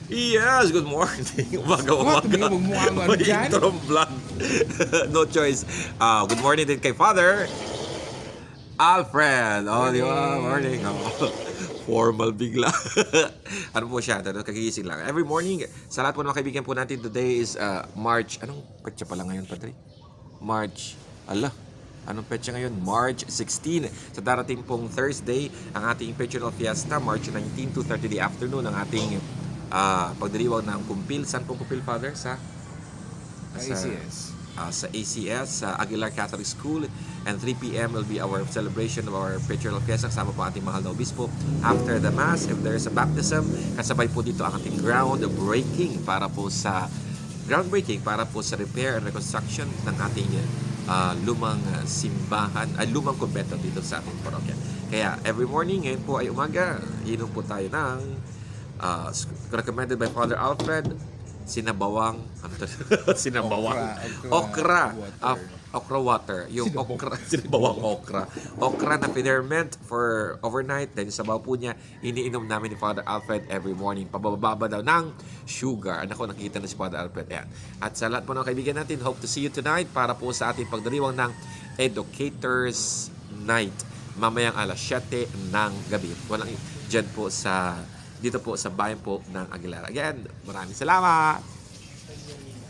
Yes, good morning. What? Hindi Umaga-umaga. ka magmukha ng ano May dyan? intro vlog. No choice. Good morning din kay Father Alfred. Oh, di ba? Morning. Morning. Oh. Formal bigla. Ano po siya? Kagigising lang. Every morning, sa lahat po ng mga kaibigan po natin, today is March. Anong petsa pala ngayon, Padre? March. Ala. Anong petsa ngayon? March 16. Sa darating pong Thursday, ang ating Petronal Fiesta, March 19 to 30 the afternoon, ang ating pagdiriwang ng kumpil. Saan pong kumpil, Father? Sa ACS. sa ACS, sa Aguilar Catholic School. And 3 p.m. will be our celebration of our Petronal Fiesta. Kasama po ating mahal na obispo. After the Mass, if there's a baptism, kasabay po dito ang ating groundbreaking para po sa repair and reconstruction ng ating lumang simbahan, lumang kumpento dito sa ating parokya. Kaya every morning, ngayon po ay umaga, inom po tayo ng recommended by Father Alfred, sinabawang okra water, yung sinabawang okra na pinerment for overnight, then sabaw po niya iniinom namin ni Father Alfred every morning, pabababa daw ng sugar. Ako, nakita na si Father Alfred yan. At sa lahat po ng kaibigan natin, hope to see you tonight para po sa ating pagdiriwang ng Educators Night mamayang alas 7 ng gabi. Walang dyan po dito po sa bayan po ng Aguilar. Again, maraming salamat!